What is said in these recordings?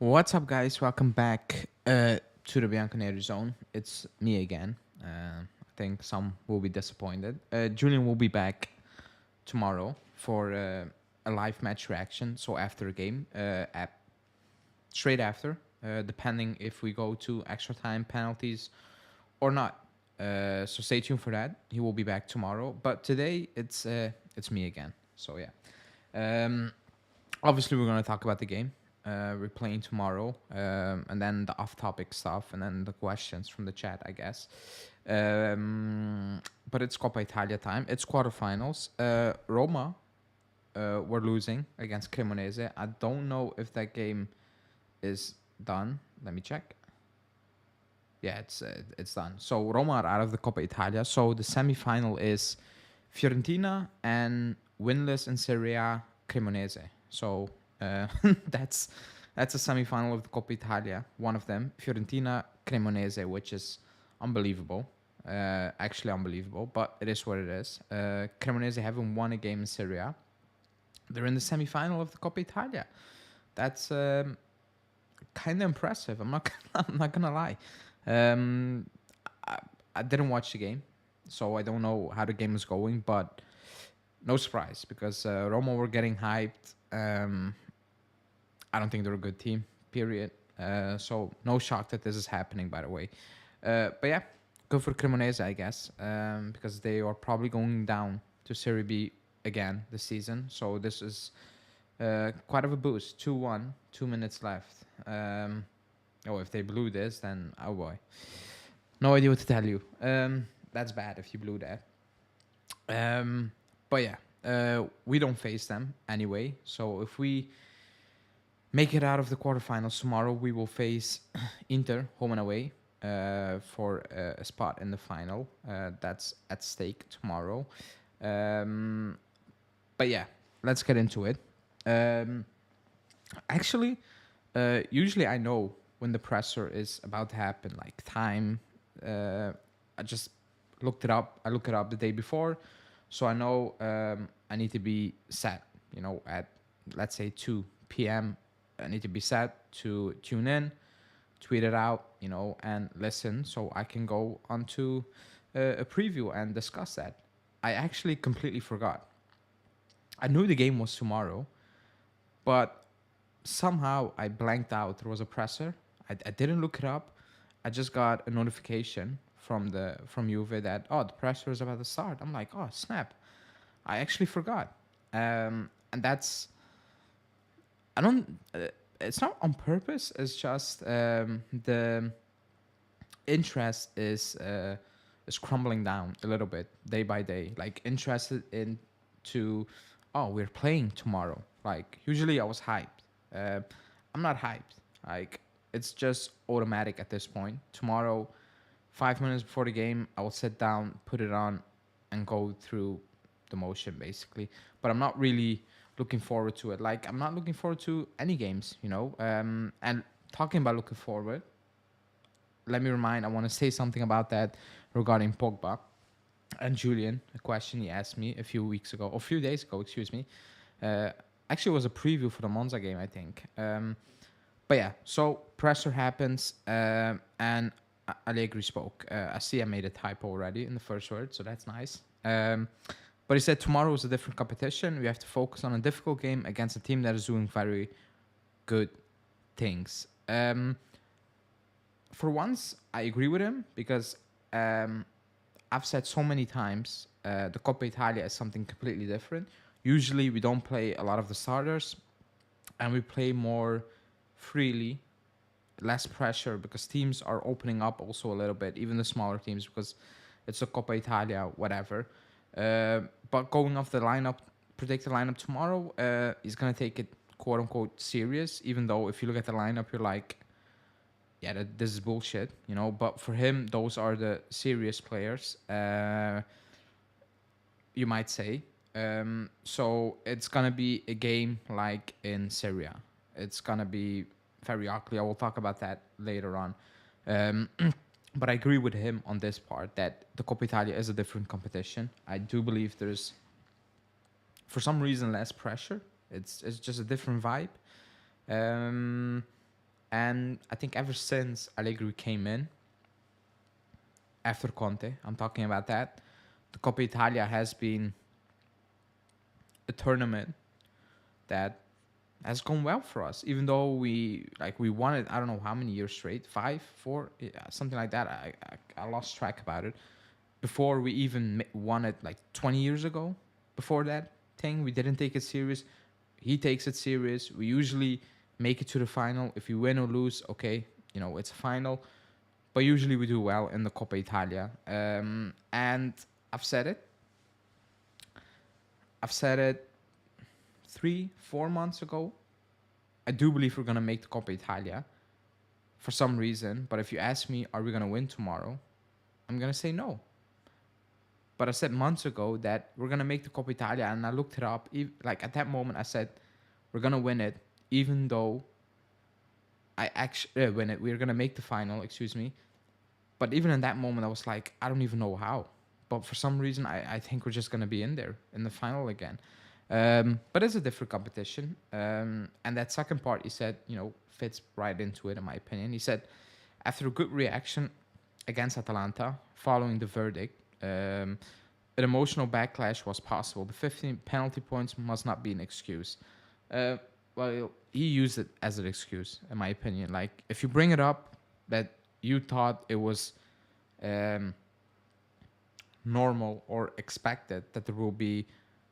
What's up, guys? Welcome back to the Bianconeri Zone. It's me again. I think some will be disappointed. Julian will be back tomorrow for a live match reaction. So after the game, straight after, depending if we go to extra time, penalties, or not. So stay tuned for that. He will be back tomorrow. But today it's me again. So yeah. Um, Obviously, we're gonna talk about the game. We're playing tomorrow, and then the off-topic stuff, and then the questions from the chat, I guess. Um, but it's Coppa Italia time. It's quarterfinals. Roma were losing against Cremonese. I don't know if that game is done. Let me check. Yeah, it's done. So Roma are out of the Coppa Italia. So the semi-final is Fiorentina and winless in Serie A Cremonese. So uh, that's that's a semi-final of the Coppa Italia. One of them, Fiorentina Cremonese, which is unbelievable. Actually unbelievable, but it is what it is. Cremonese haven't won a game in Serie A. They're in the semi-final of the Coppa Italia. That's kind of impressive. I'm not gonna lie. Um, I, I didn't watch the game, so I don't know how the game is going. But no surprise because Roma were getting hyped. I don't think they're a good team. Period. So no shock that this is happening. By the way, but yeah, good for Cremonese, I guess, because they are probably going down to Serie B again this season. So this is quite of a boost. 2-1, 2 minutes left. Oh, if they blew this, then oh boy, no idea what to tell you. That's bad if you blew that. But yeah, we don't face them anyway. So if we make it out of the quarterfinals tomorrow, we will face Inter home and away for a spot in the final. That's at stake tomorrow. Um, but yeah, let's get into it. Um, Actually, usually I know when the presser is about to happen, like time. I just looked it up. I look it up the day before, so I know I need to be set. At let's say 2 p.m. I need to be set to tune in, tweet it out, and listen, so I can go onto a preview and discuss that. I actually completely forgot. I knew the game was tomorrow, but somehow I blanked out. There was a presser. I didn't look it up. I just got a notification from Juve that the presser is about to start. I'm like, oh snap! I actually forgot. And that's I don't. It's not on purpose. It's just the interest is crumbling down a little bit day by day. Like interested in to, oh, we're playing tomorrow. Like usually I was hyped. Uh, I'm not hyped. Like it's just automatic at this point. Tomorrow, 5 minutes before the game, I will sit down, put it on, and go through the motion basically. But I'm not really looking forward to it. Like I'm not looking forward to any games. And talking about looking forward, let me remind. I want to say something about that regarding Pogba and Julian. A question he asked me a few weeks ago, or a few days ago, excuse me. Uh, Actually, it was a preview for the Monza game, I think. But yeah, so presser happens, and Allegri spoke. I see I made a typo already in the first word, so that's nice. But he said tomorrow is a different competition. We have to focus on a difficult game against a team that is doing very good things. For once, I agree with him because I've said so many times the Coppa Italia is something completely different. Usually, we don't play a lot of the starters, and we play more freely, less pressure because teams are opening up also a little bit, even the smaller teams because it's a Coppa Italia, whatever. But going off the lineup, predict the lineup tomorrow, he's gonna take it quote unquote serious. Even though if you look at the lineup, you're like, yeah, this is bullshit. But for him, those are the serious players. You might say. So it's gonna be a game like in Syria. It's gonna be very ugly. I will talk about that later on. Um, but I agree with him on this part that the Coppa Italia is a different competition. I do believe there's, for some reason, less pressure. It's just a different vibe. Um, And I think ever since Allegri came in, after Conte, I'm talking about that, the Coppa Italia has been a tournament that has gone well for us, even though we won it. I don't know how many years straight, 5, 4, yeah, something like that. I lost track about it. Before we even won it, like 20 years ago. Before that thing, we didn't take it serious. He takes it serious. We usually make it to the final. If we win or lose, okay, it's a final. But usually we do well in the Coppa Italia. And I've said it. I've said it 3, 4 months ago. I do believe we're gonna make the Coppa Italia for some reason. But if you ask me, are we gonna win tomorrow? I'm gonna say no. But I said months ago that we're gonna make the Coppa Italia, and I looked it up. Like at that moment, I said we're gonna win it, even though I actually win it. We're gonna make the final. Excuse me. But even in that moment, I was like, I don't even know how. But for some reason, I think we're just gonna be in there in the final again. But it's a different competition. And that second part, he said, fits right into it, in my opinion. He said, after a good reaction against Atalanta following the verdict, an emotional backlash was possible. The 15 penalty points must not be an excuse. Well, he used it as an excuse, in my opinion. Like, if you bring it up that you thought it was normal or expected that there will be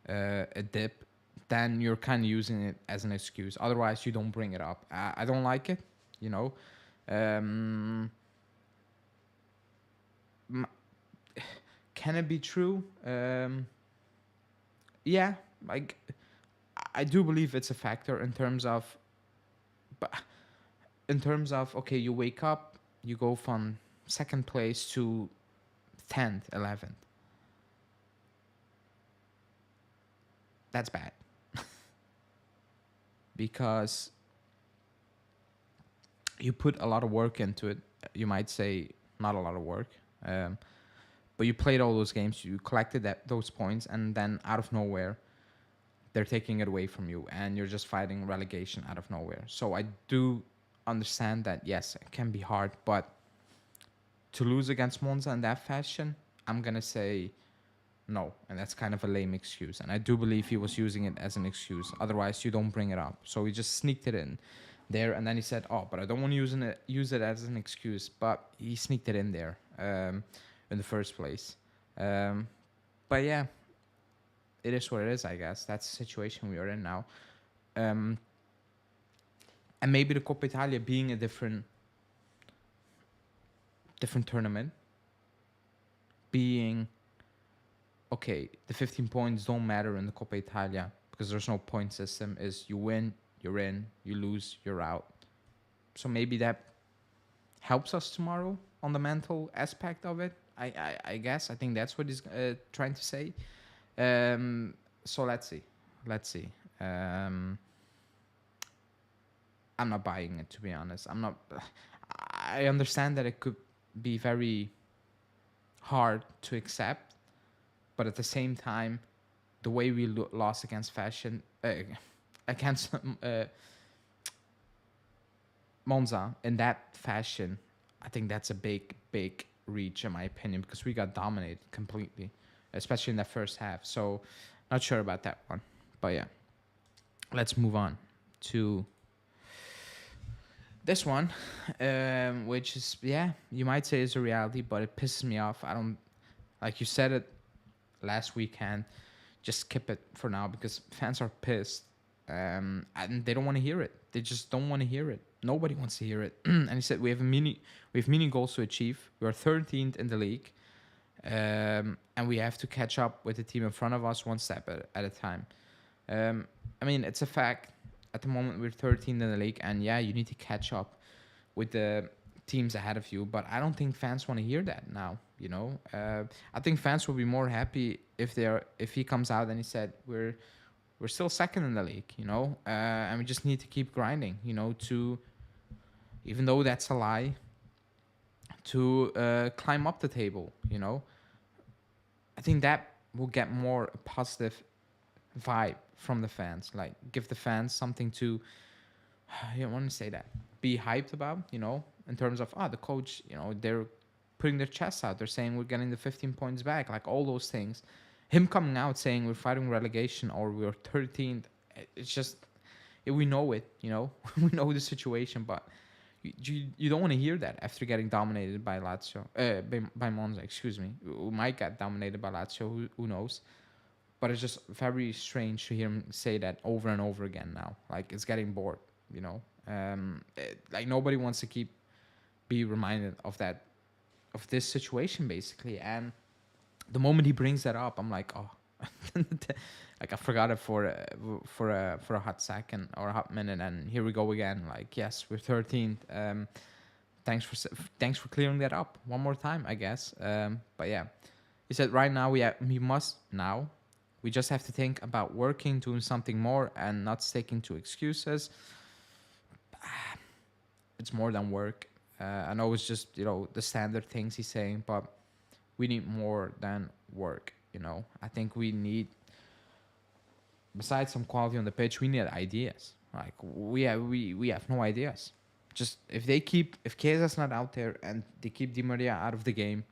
a dip, then you're kind of using it as an excuse. Otherwise, you don't bring it up. I don't like it, Can it be true? Yeah, like I do believe it's a factor in terms of, but okay, you wake up, you go from second place to 10th, 11th. That's bad. Because you put a lot of work into it. You might say not a lot of work, but you played all those games, you collected those points, and then out of nowhere, they're taking it away from you, and you're just fighting relegation out of nowhere. So I do understand that, yes, it can be hard, but to lose against Monza in that fashion, I'm going to say no, and that's kind of a lame excuse. And I do believe he was using it as an excuse. Otherwise, you don't bring it up. So he just sneaked it in there, and then he said, "Oh, but I don't want to use it as an excuse." But he sneaked it in there in the first place. But yeah, it is what it is, I guess. That's the situation we are in now. And maybe the Coppa Italia being a different tournament, being okay, the 15 points don't matter in the Coppa Italia because there's no point system. Is you win, you're in, you lose, you're out. So maybe that helps us tomorrow on the mental aspect of it. I guess I think that's what he's trying to say. So let's see. I'm not buying it, to be honest. I understand that it could be very hard to accept, but at the same time, the way we lost against against Monza in that fashion, I think that's a big reach, in my opinion, because we got dominated completely, especially in that first half. So not sure about that one. But yeah, let's move on to this one, which is, yeah, you might say is a reality, but it pisses me off. I don't, like you said it last weekend, just skip it for now because fans are pissed, and they don't want to hear it. They just don't want to hear it. Nobody wants to hear it. And he said we have many goals to achieve. We are 13th in the league, and we have to catch up with the team in front of us one step at a time. I mean, it's a fact. At the moment, we're 13th in the league, and yeah, you need to catch up with the teams ahead of you. But I don't think fans want to hear that now. I think fans will be more happy if he comes out and he said we're still second in the league, and we just need to keep grinding, to, even though that's a lie, to climb up the table. I think that will get more positive vibe from the fans, like give the fans something to I don't want to say that, be hyped about, in terms of, the coach, they're putting their chest out. They're saying we're getting the 15 points back, like all those things. Him coming out saying we're fighting relegation or we're 13th, it's just, we know it, we know the situation, but you don't want to hear that after getting dominated by Lazio, by Monza, excuse me. We might get dominated by Lazio, who knows? But it's just very strange to hear him say that over and over again now. Like, it's getting bored, you know. Like, nobody wants to be reminded of this situation, basically. And the moment he brings that up, I'm like, oh, like I forgot it for a hot second or a hot minute, and here we go again. Like, yes, we're 13th. Thanks for clearing that up one more time, I guess. But yeah, he said right now we just have to think about working, doing something more, and not sticking to excuses. It's more than work. I know it's just the standard things he's saying, but we need more than work. I think we need, besides some quality on the pitch, we need ideas. Like, we have no ideas. Just if Chiesa's not out there and they keep Di Maria out of the game,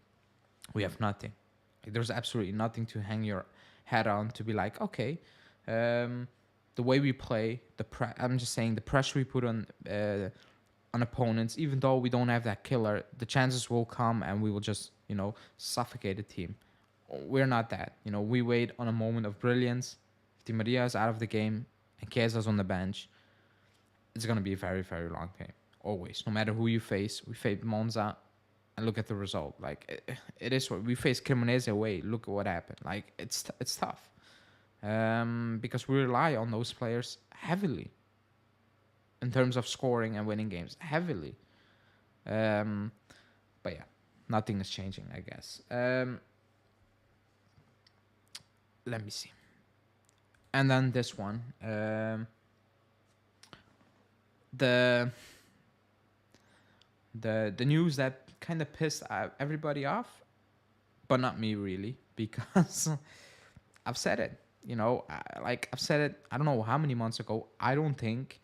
we have nothing. Like, there's absolutely nothing to hang your hat on to be like, okay, the way we play, I'm just saying the pressure we put on opponents, even though we don't have that killer, the chances will come and we will just suffocate the team. We're not that. We wait on a moment of brilliance. If Di Maria is out of the game and Chiesa's on the bench, it's going to be a very, very long game. Always. No matter who you face. We face Monza and look at the result. Like, it is what we face Cremonese away. Look at what happened. Like, it's tough. Because we rely on those players heavily in terms of scoring and winning games. Heavily. But yeah, nothing is changing, I guess. Let me see. And then this one. The news that kind of pissed everybody off, but not me really, because I've said it. I've said it, I don't know how many months ago. I don't think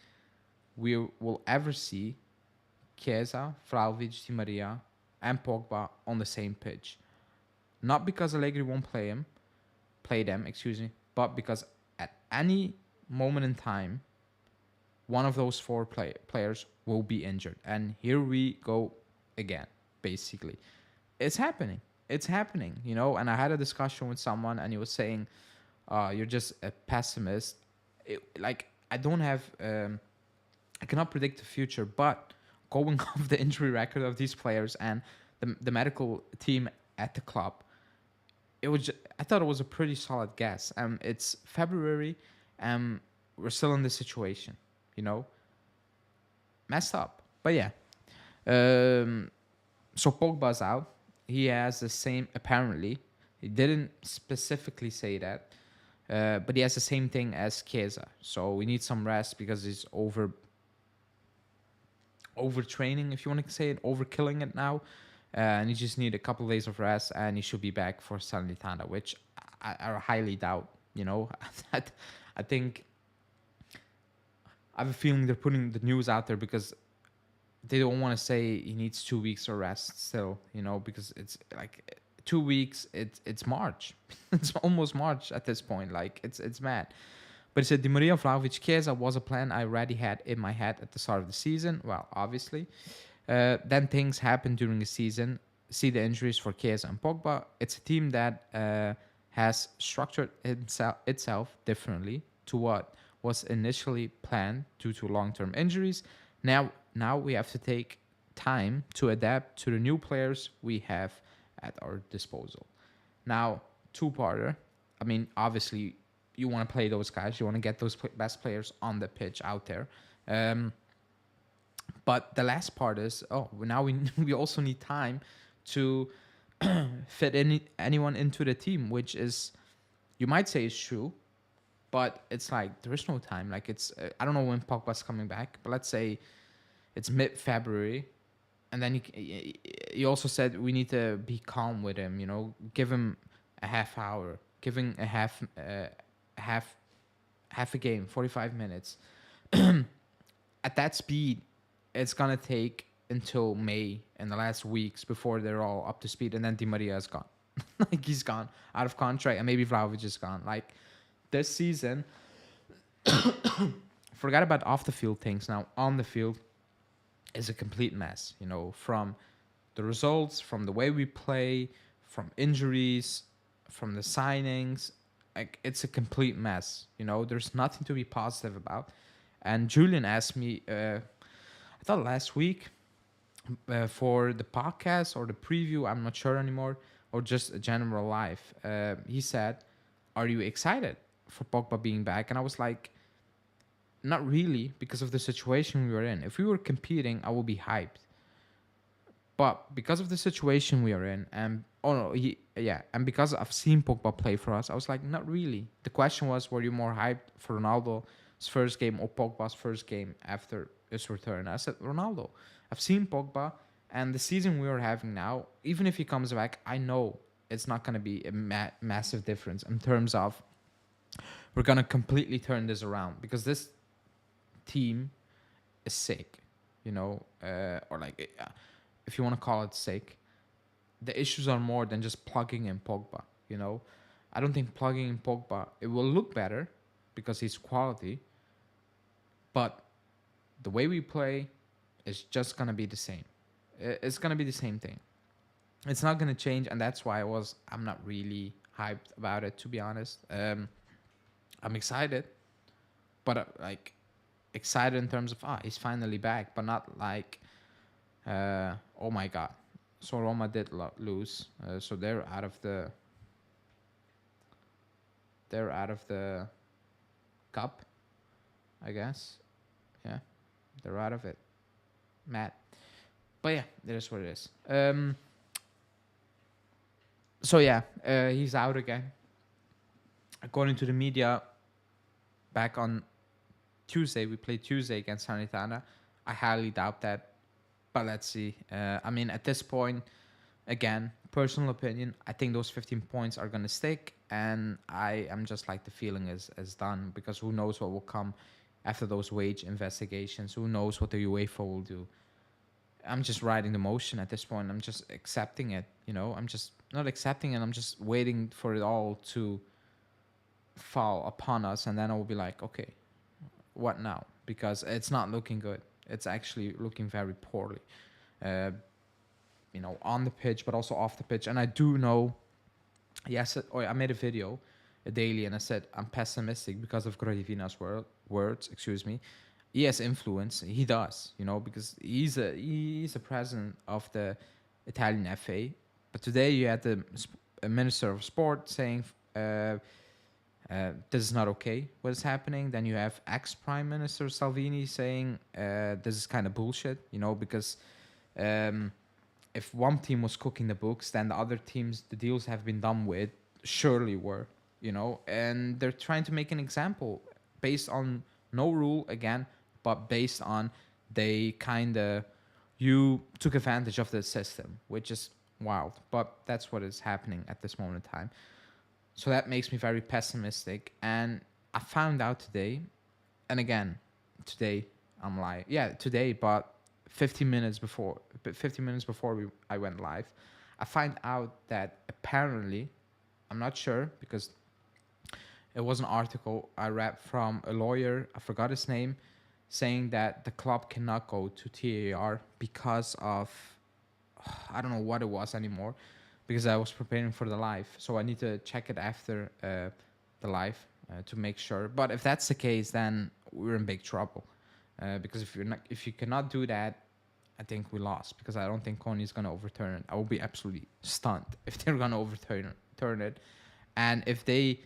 we will ever see Chiesa, Vlahovic, Di Maria, and Pogba on the same pitch. Not because Allegri won't play them, but because at any moment in time, one of those four players will be injured. And here we go again, basically. It's happening. And I had a discussion with someone, and he was saying, you're just a pessimist. I don't have... I cannot predict the future, but going off the injury record of these players and the medical team at the club, I thought it was a pretty solid guess. It's February, and we're still in this situation, messed up. But yeah, so Pogba's out. He has the same, apparently. He didn't specifically say that, but he has the same thing as Chiesa. So we need some rest because he's overtraining, if you want to say it, overkilling it now. And you just need a couple of days of rest, and he should be back for Salernitana, which I highly doubt. I think I have a feeling they're putting the news out there because they don't want to say he needs 2 weeks of rest still, because it's like 2 weeks. It's March. It's almost March at this point. Like, it's mad. But he said Di Maria, Vlahovic, Chiesa was a plan I already had in my head at the start of the season. Well, obviously. Then things happen during the season. See the injuries for Chiesa and Pogba. It's a team that has structured itself differently to what was initially planned due to long-term injuries. Now we have to take time to adapt to the new players we have at our disposal. Now, two-parter. I mean, obviously, you want to play those guys. You want to get those best players on the pitch out there. But the last part is, now we also need time to fit anyone into the team, which is, you might say is true, but it's like there is no time. Like, it's I don't know when Pogba's coming back, but let's say it's mid-February, and then you also said we need to be calm with him. Give him a half hour, giving a half a game, 45 minutes. At that speed, it's gonna take until May and the last weeks before they're all up to speed, and then Di Maria is gone. Like he's gone out of contract, and maybe Vlahovic is gone. Like this season, forget about off the field things. Now on the field is a complete mess. You know, from the results, from the way we play, from injuries, from the signings. Like it's a complete mess. You know, there's nothing to be positive about. And Julian asked me, I thought last week, for the podcast or the preview, I'm not sure anymore, or just a general life. He said, "Are you excited for Pogba being back?" And I was like, "Not really, because of the situation we were in. If we were competing, I would be hyped. But because of the situation we are in, and and because I've seen Pogba play for us, I was like, not really. The question was, were you more hyped for Ronaldo's first game or Pogba's first game after his return? I said Ronaldo. I've seen Pogba, and the season we are having now, even if he comes back, I know it's not going to be a massive difference in terms of we're going to completely turn this around, because this team is sick, or like, if you want to call it sick. The issues are more than just plugging in Pogba, I don't think plugging in Pogba, it will look better because he's quality, but the way we play is just going to be the same. It's going to be the same thing. It's not going to change, and that's why I'm not really hyped about it, to be honest. I'm excited, but excited in terms of, he's finally back, but not like, oh my God. So Roma did lose, so they're out of the cup, I guess. Yeah, they're out of it. Mad. But yeah, that is what it is. So yeah, he's out again. According to the media, back on Tuesday, we played Tuesday against Sanitana. I highly doubt that, but let's see. I mean, at this point, again, personal opinion, I think those 15 points are going to stick, and I am just like the feeling is done, because who knows what will come after those wage investigations. Who knows what the UEFA will do. I'm just riding the motion at this point. I'm just accepting it, I'm just not accepting it. I'm just waiting for it all to fall upon us, and then I will be like, okay, what now? Because it's not looking good. It's actually looking very poorly, on the pitch, but also off the pitch. And I do know, yes, I made a video, a daily, and I said I'm pessimistic because of Gradivina's words. Excuse me. He has influence. He does, because he's a president of the Italian FA. But today you had the Minister of Sport saying this is not okay, what is happening. Then you have ex-Prime Minister Salvini saying this is kind of bullshit, because if one team was cooking the books, then the other teams, the deals have been done with, surely were, and they're trying to make an example based on no rule again, but based on you took advantage of the system, which is wild. But that's what is happening at this moment in time. So that makes me very pessimistic. And I found out today, and again, today, I'm like, yeah, today, but 15 minutes before I went live, I find out that apparently, I'm not sure, because it was an article I read from a lawyer, I forgot his name, saying that the club cannot go to TAR because of, I don't know what it was anymore, because I was preparing for the live. So I need to check it after the live to make sure. But if that's the case, then we're in big trouble. Because if you cannot do that, I think we lost, because I don't think Coney is going to overturn it. I will be absolutely stunned if they're going to overturn it. And if they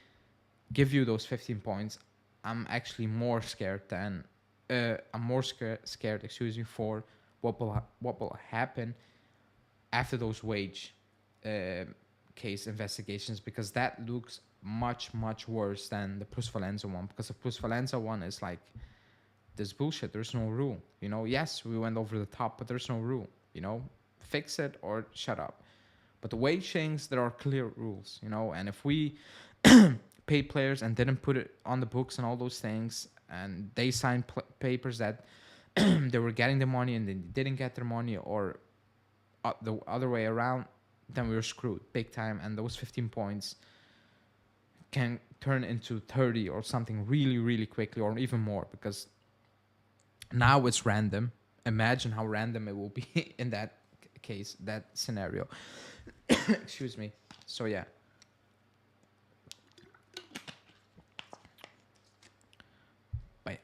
give you those 15 points, I'm actually more scared than excuse me, for what will happen after those wage case investigations, because that looks much worse than the Plus Valenza one, because the Plus Valenza one is like this bullshit. There's no rule, yes, we went over the top, but there's no rule, fix it or shut up. But the wage things, there are clear rules, and if we paid players and didn't put it on the books and all those things, and they signed papers that they were getting the money and then they didn't get their money, or the other way around, then we were screwed big time. And those 15 points can turn into 30 or something really, really quickly, or even more, because now it's random. Imagine how random it will be in that case, that scenario. Excuse me. So yeah. Wait.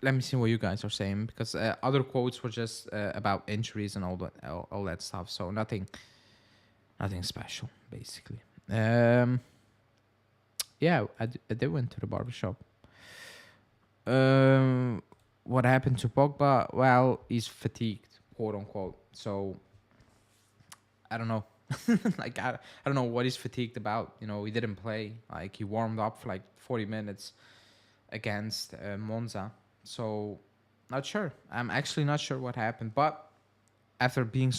Let me see what you guys are saying, because other quotes were just about injuries and all that stuff. So nothing special, basically. Yeah, I did went to the barbershop. What happened to Pogba? Well, he's fatigued, quote unquote. So I don't know. Like I don't know what he's fatigued about. You know, he didn't play. Like he warmed up for like 40 minutes against Monza. So not sure. I'm actually not sure what happened. But after being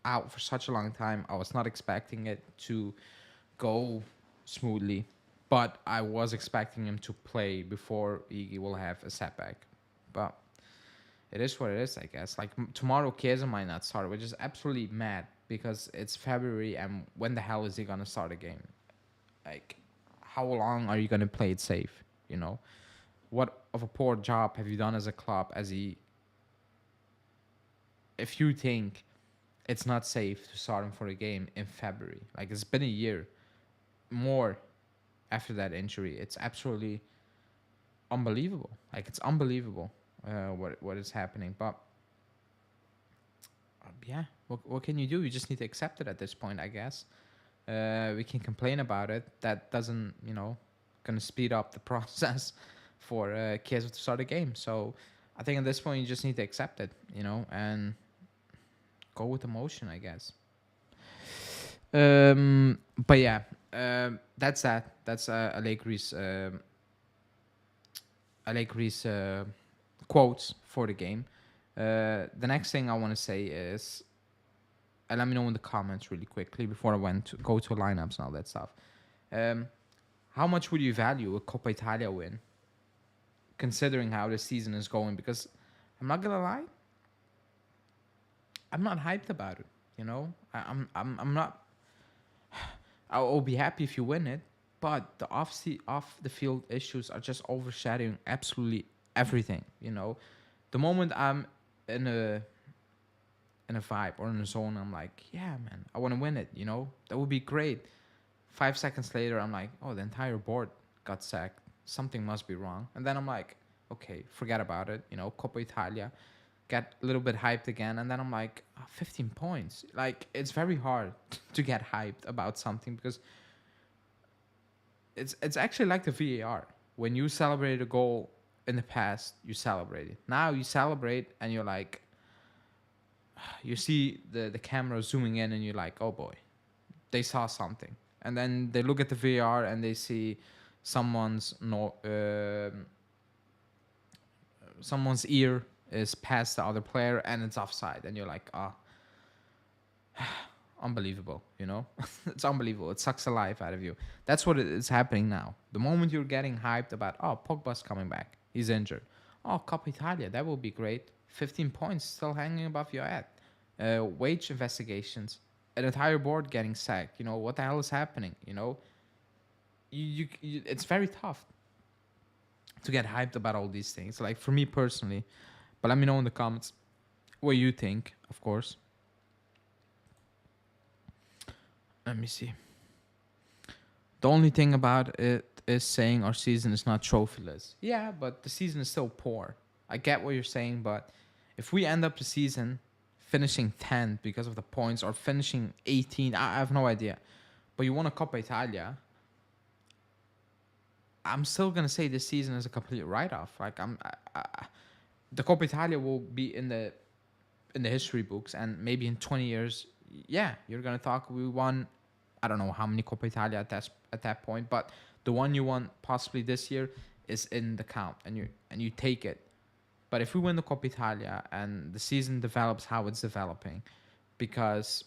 out for such a long time, I was not expecting it to go smoothly. But I was expecting him to play before he will have a setback. But it is what it is, I guess. Like tomorrow, Chiesa might not start, which is absolutely mad because it's February, and when the hell is he gonna start a game? Like, how long are you gonna play it safe? You know, what of a poor job have you done as a club? If you think it's not safe to start him for a game in February, like it's been a year more after that injury, it's absolutely unbelievable. Like it's unbelievable what is happening. But yeah, what can you do? You just need to accept it at this point, I guess. We can complain about it. That doesn't, gonna speed up the process for Chiesa to start a game. So I think at this point you just need to accept it, and go with emotion, I guess. But yeah, that's that. That's Allegri's quotes for the game. The next thing I want to say is, and let me know in the comments really quickly before I go to lineups and all that stuff. How much would you value a Coppa Italia win, considering how the season is going? Because I'm not gonna lie, I'm not hyped about it. I'm not. I'll be happy if you win it, but the off the field issues are just overshadowing absolutely everything. The moment I'm in a vibe or in a zone, I'm like, yeah, man, I want to win it. That would be great. 5 seconds later, I'm like, oh, the entire board got sacked. Something must be wrong. And then I'm like, okay, forget about it. Coppa Italia, get a little bit hyped again, and then I'm like, 15 points. Like it's very hard to get hyped about something, because it's actually like the VAR. When you celebrate a goal in the past, you celebrate it. Now you celebrate and you're like, you see the camera zooming in and you're like, oh boy, they saw something. And then they look at the VAR and they see someone's someone's ear is past the other player and it's offside, and you're like, unbelievable. It's unbelievable. It sucks the life out of you. That's what is happening now. The moment you're getting hyped about, Pogba's coming back, he's injured, Coppa Italia, that will be great, 15 points still hanging above your head, wage investigations, an entire board getting sacked, what the hell is happening? It's very tough to get hyped about all these things, like for me personally. But let me know in the comments what you think, of course. Let me see. The only thing about it is saying our season is not trophyless. Yeah, but the season is still poor. I get what you're saying, but if we end up the season finishing 10th because of the points, or finishing 18th, I have no idea, but you won a Coppa Italia, I'm still gonna say this season is a complete write-off. Like the Coppa Italia will be in the history books, and maybe in 20 years, yeah, you're gonna talk. We won, I don't know how many Coppa Italia at that point, but the one you won possibly this year is in the count, and you take it. But if we win the Coppa Italia and the season develops how it's developing, because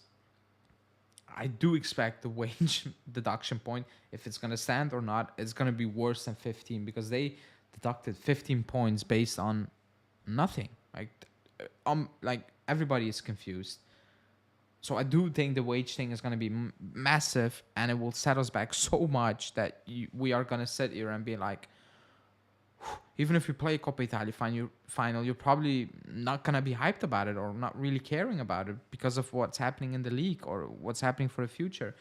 I do expect the wage deduction point, if it's gonna stand or not, it's gonna be worse than 15, because they deducted 15 points based on nothing. Like everybody is confused. So I do think the wage thing is going to be massive, and it will set us back so much that we are going to sit here and be like, even if you play Coppa Italia final, you're probably not going to be hyped about it or not really caring about it because of what's happening in the league or what's happening for the future.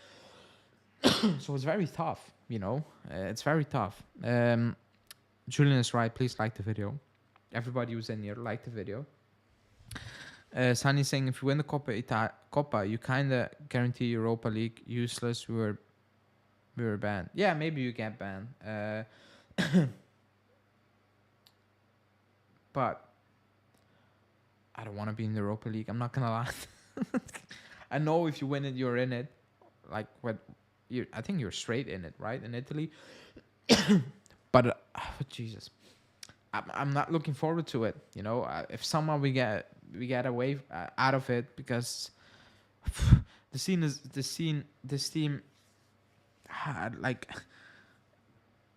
So it's very tough, you know. It's very tough. Julian is right. Please like the video. Everybody who's in here, like the video. Sunny saying, if you win the Coppa, you kind of guarantee Europa League. Useless. We were banned. Yeah, maybe you get banned. But I don't want to be in the Europa League. I'm not gonna lie. I know if you win it, you're in it. Like I think you're straight in it, right? In Italy. But Jesus, I'm not looking forward to it. You know, if somehow we get away out of it, because this team, like,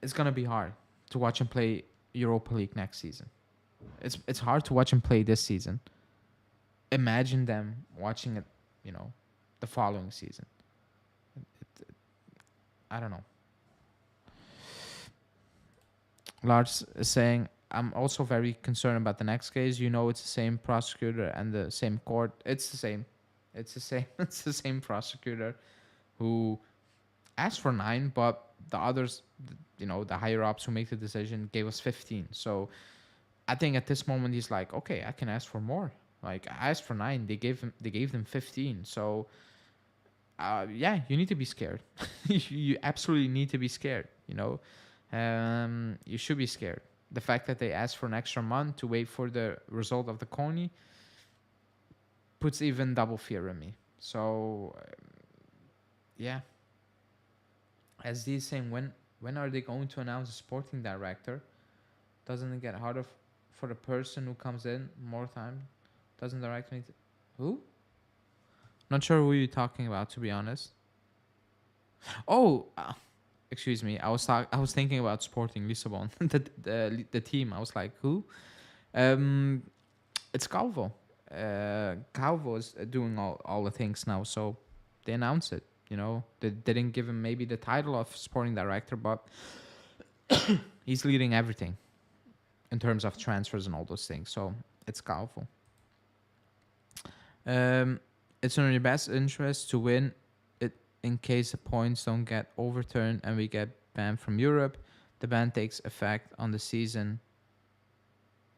it's gonna be hard to watch them play Europa League next season. It's hard to watch them play this season. Imagine them watching it, you know, the following season. I don't know. Lars is saying, I'm also very concerned about the next case. You know, it's the same prosecutor and the same court. It's the same. It's the same prosecutor who asked for 9, but the others, you know, the higher ups who make the decision gave us 15. So I think at this moment he's like, okay, I can ask for more. Like, I asked for 9, they gave them 15. So yeah, you need to be scared. You absolutely need to be scared. You know, you should be scared. The fact that they asked for an extra month to wait for the result of the CONI puts even double fear in me. So yeah, as these saying, when are they going to announce a sporting director? Doesn't it get harder for the person who comes in more time? Doesn't the director need to... Who? Not sure who you're talking about, to be honest. Oh, excuse me. I was thinking about Sporting Lisbon, the team. I was like, who? It's Calvo. Calvo is doing all the things now, so they announced it. You know, they didn't give him maybe the title of sporting director, but he's leading everything in terms of transfers and all those things. So it's Calvo. It's in your best interest to win it in case the points don't get overturned and we get banned from Europe. The ban takes effect on the season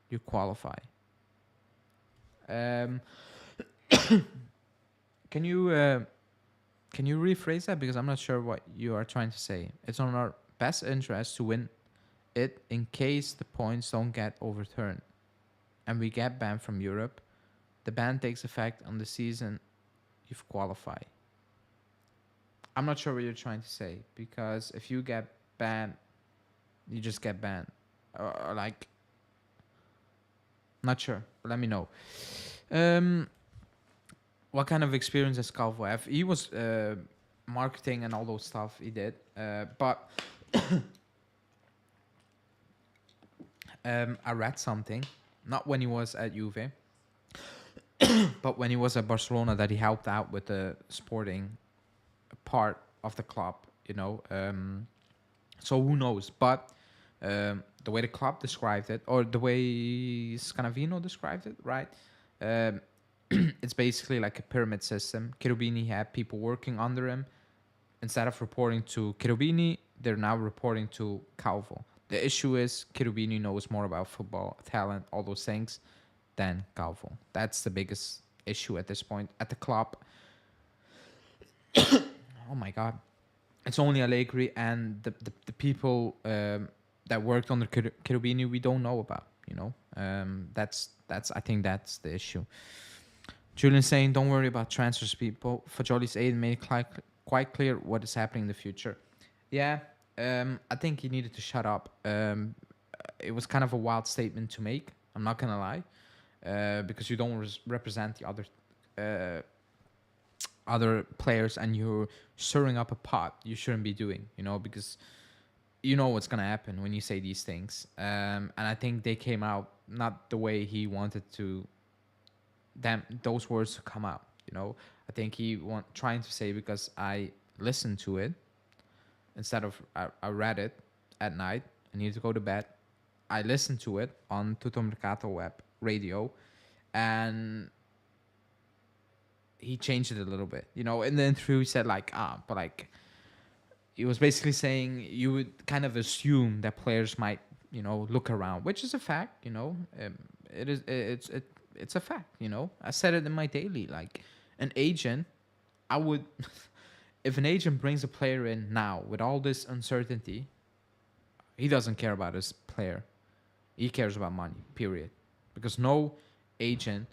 you qualify. Can you rephrase that, because I'm not sure what you are trying to say? It's on our best interest to win it in case the points don't get overturned and we get banned from Europe. The ban takes effect on the season you've qualified. I'm not sure what you're trying to say, because if you get banned, you just get banned. Or like, not sure. Let me know. What kind of experience does Calvo have? He was marketing and all those stuff he did. But I read something, not when he was at Juve, but when he was at Barcelona, that he helped out with the sporting part of the club, you know. So who knows? But the way the club described it, or the way Scanavino described it, right? It's basically like a pyramid system. Cherubini had people working under him. Instead of reporting to Cherubini, they're now reporting to Calvo. The issue is Cherubini knows more about football, talent, all those things, than Calvo. That's the biggest issue at this point at the club. Oh my God. It's only Allegri and the people that worked under Cherubini we don't know about, you know. That's I think that's the issue. Julian saying, don't worry about transfers, people. Fajoli's aid made quite clear what is happening in the future. Yeah, I think he needed to shut up. It was kind of a wild statement to make. I'm not going to lie. Because you don't represent the other players, and you're stirring up a pot you shouldn't be doing, you know, because you know what's gonna happen when you say these things. And I think they came out not the way he wanted to them those words to come out. I think he trying to say, because I listened to it instead of I read it at night. I need to go to bed. I listened to it on Tutto Mercato web radio, and he changed it a little bit. In the interview he said like, but like, he was basically saying you would kind of assume that players might, look around, which is a fact. It's a fact. I said it in my daily. Like, an agent, I would, if an agent brings a player in now with all this uncertainty, he doesn't care about his player. He cares about money. Period. Because no agent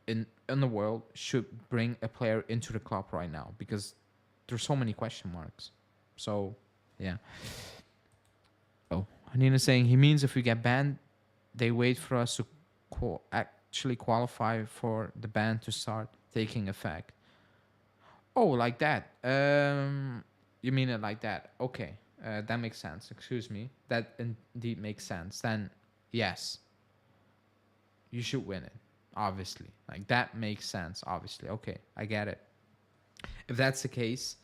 in the world should bring a player into the club right now, because there's so many question marks. So, yeah. Oh, Hanina's saying he means if we get banned, they wait for us to actually qualify for the ban to start taking effect. Oh, like that. You mean it like that? Okay, that makes sense. Excuse me. That indeed makes sense. Then, yes, you should win it. Obviously, like that makes sense. Obviously, okay, I get it. If that's the case,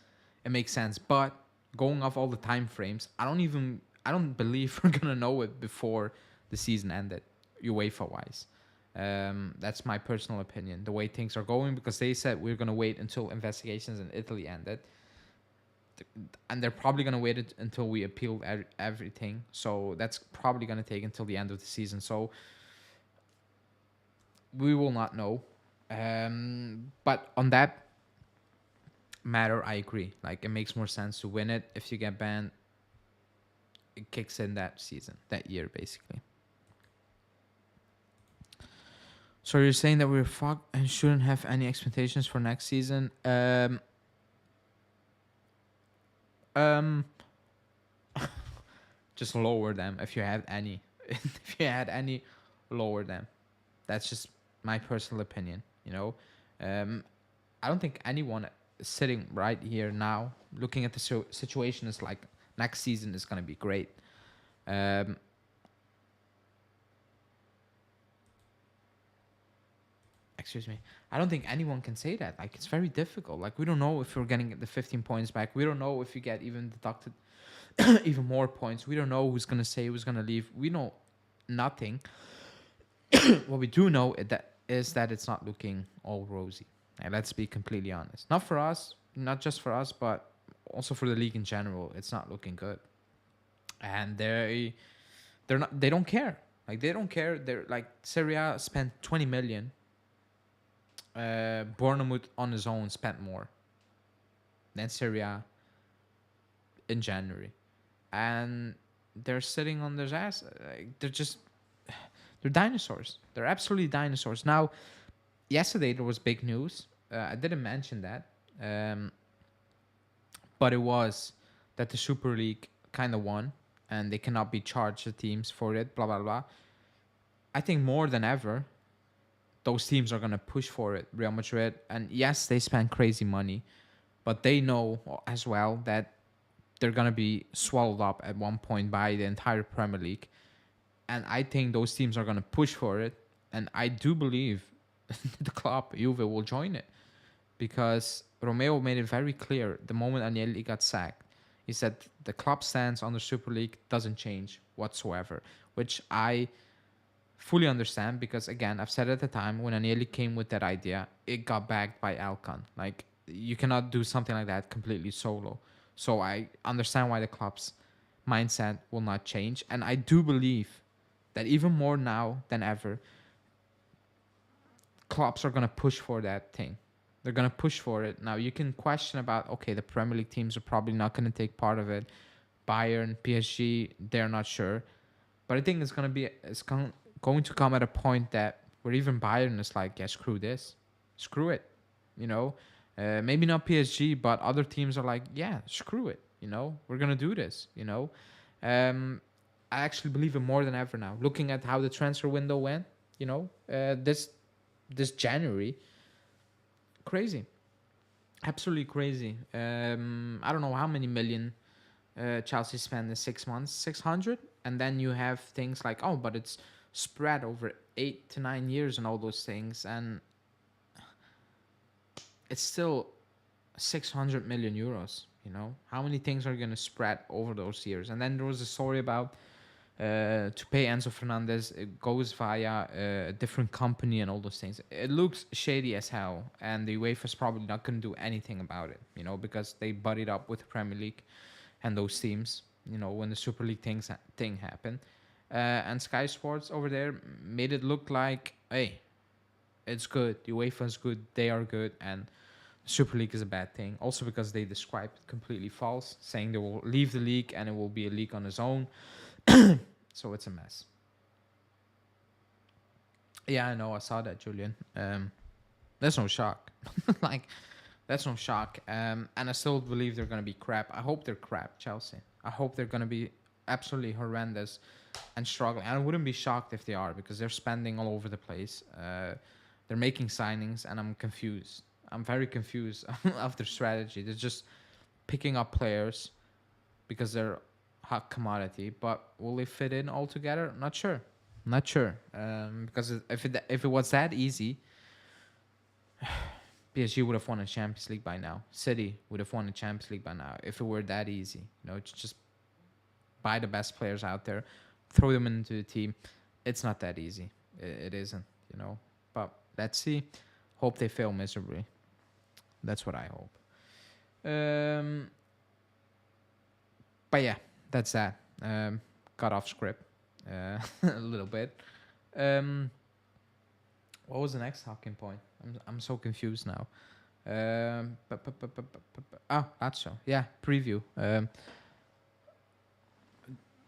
it makes sense. But going off all the time frames, I don't believe we're gonna know it before the season ended, UEFA wise. That's my personal opinion. The way things are going, because they said we're gonna wait until investigations in Italy ended, and they're probably gonna wait until we appeal everything. So that's probably gonna take until the end of the season. So we will not know. But on that matter, I agree. Like, it makes more sense to win it. If you get banned, it kicks in that season, that year, basically. So you're saying that we're fucked and shouldn't have any expectations for next season? Just lower them if you had any. If you had any, lower them. That's just my personal opinion. I don't think anyone sitting right here now, looking at the situation, is like next season is gonna be great. Excuse me. I don't think anyone can say that. Like, it's very difficult. Like, we don't know if we're getting the 15 points back. We don't know if you get even deducted even more points. We don't know who's gonna say, who's gonna leave. We know nothing. What we do know is that it's not looking all rosy. And let's be completely honest. Not for us, not just for us, but also for the league in general. It's not looking good. And they don't care. Like, they don't care. They're like, Serie A spent 20 million. Bournemouth on his own spent more than Serie A in January, and they're sitting on their ass. They're dinosaurs. They're absolutely dinosaurs. Now, yesterday there was big news. I didn't mention that, but it was that the Super League kind of won, and they cannot be charged, the teams, for it. Blah blah blah. I think more than ever, those teams are going to push for it. Real Madrid, and yes, they spend crazy money, but they know as well that they're going to be swallowed up at one point by the entire Premier League. And I think those teams are going to push for it. And I do believe the club, Juve, will join it. Because Romeo made it very clear the moment Agnelli got sacked. He said the club stance on the Super League doesn't change whatsoever, which I fully understand, because again, I've said at the time when Agnelli came with that idea, it got backed by Alcon. Like, you cannot do something like that completely solo. So I understand why the club's mindset will not change, and I do believe that even more now than ever, clubs are gonna push for that thing. They're gonna push for it. Now you can question about, okay, the Premier League teams are probably not gonna take part of it. Bayern, PSG, they're not sure, but I think it's going to come at a point that where even Bayern is like, yeah, screw this, screw it, maybe not PSG, but other teams are like, yeah, screw it, we're gonna do this. I actually believe it more than ever now, looking at how the transfer window went. This January, crazy, absolutely crazy. I don't know how many million Chelsea spent in 6 months 600, and then you have things like, oh, but it's spread over 8 to 9 years and all those things, and it's still 600 million euros. You know, how many things are going to spread over those years? And then there was a story about to pay Enzo Fernandez, it goes via a different company and all those things. It looks shady as hell, and the UEFA's probably not going to do anything about it, you know, because they buddied up with the Premier League and those teams, you know, when the Super League thing happened. And Sky Sports over there made it look like, hey, it's good. The UEFA's good. They are good. And Super League is a bad thing. Also because they described it completely false, saying they will leave the league and it will be a league on its own. So it's a mess. Yeah, I know. I saw that, Julian. That's no shock. Like, that's no shock. And I still believe they're going to be crap. I hope they're crap, Chelsea. I hope they're going to be absolutely horrendous and struggling. I wouldn't be shocked if they are, because they're spending all over the place. They're making signings, and I'm confused. I'm very confused of their strategy. They're just picking up players because they're hot commodity, but will they fit in all together? Not sure. Not sure. Because if it was that easy, PSG would have won a Champions League by now. City would have won a Champions League by now if it were that easy. You know, it's just buy the best players out there, throw them into the team. It's not that easy. It isn't, you know. But let's see. Hope they fail miserably. That's what I hope. But yeah, that's that. Got off script a little bit. What was the next talking point? I'm so confused now. Lazio. Yeah, preview.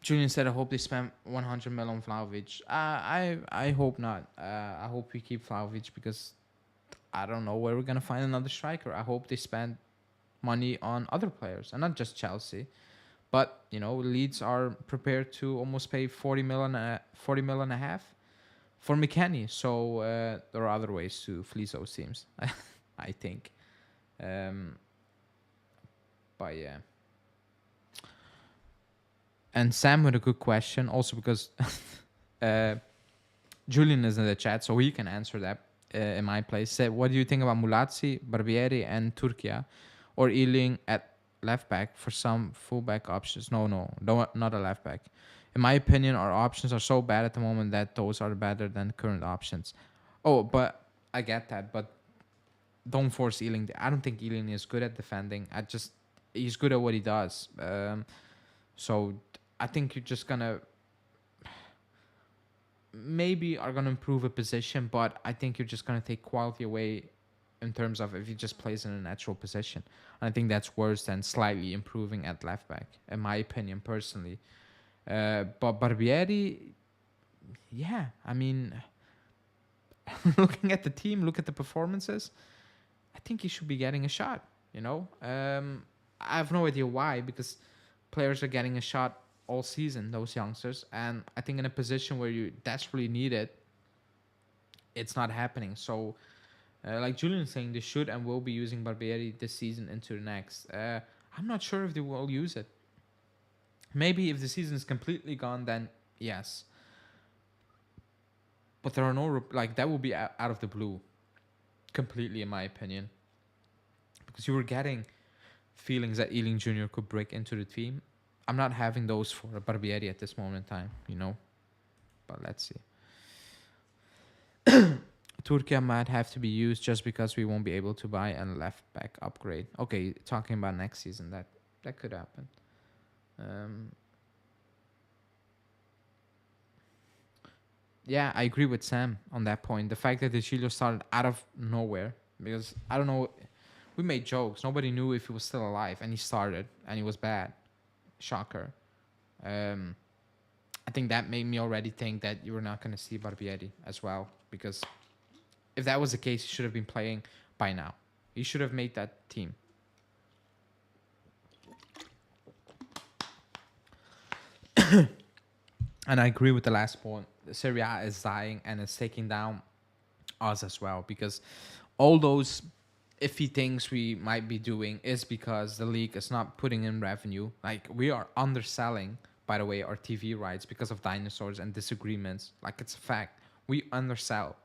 Julian said, I hope they spend 100 million on Vlahovic. I hope not. I hope we keep Vlahovic because I don't know where we're going to find another striker. I hope they spend money on other players and not just Chelsea. But, you know, Leeds are prepared to almost pay 40 million and a half for McKennie. So there are other ways to fleece those teams, I think. But yeah. And Sam with a good question, also because Julian is in the chat, so he can answer that in my place. Said, what do you think about Mulazzi, Barbieri, and Turkia, or Ealing at left back for some fullback options? No, not a left back. In my opinion, our options are so bad at the moment that those are better than current options. Oh, but I get that, but don't force Ealing. I don't think Ealing is good at defending. He's good at what he does. So I think you're just gonna maybe are gonna improve a position, but I think you're just gonna take quality away in terms of if he just plays in a natural position. And I think that's worse than slightly improving at left back, in my opinion, personally. But Barbieri, yeah, I mean, looking at the team, look at the performances, I think he should be getting a shot, you know? I have no idea why, because players are getting a shot all season, those youngsters. And I think in a position where you desperately need it, it's not happening. So, like Julian saying, they should and will be using Barbieri this season into the next. I'm not sure if they will use it. Maybe if the season is completely gone, then yes. But there are no... that will be out of the blue. Completely, in my opinion. Because you were getting feelings that Ealing Jr. could break into the team. I'm not having those for Barbieri at this moment in time, you know. But let's see. Turkia might have to be used just because we won't be able to buy a left back upgrade. Okay, talking about next season, that could happen. Yeah, I agree with Sam on that point. The fact that the Chilo started out of nowhere, because I don't know, we made jokes. Nobody knew if he was still alive, and he started, and he was bad. Shocker. I think that made me already think that you were not going to see Barbieri as well, because if that was the case, he should have been playing by now. He should have made that team. And I agree with the last point. Serie A is dying and it's taking down us as well, because all those iffy things we might be doing is because the league is not putting in revenue. Like we are underselling, by the way, our TV rights because of dinosaurs and disagreements. Like it's a fact. We undersell.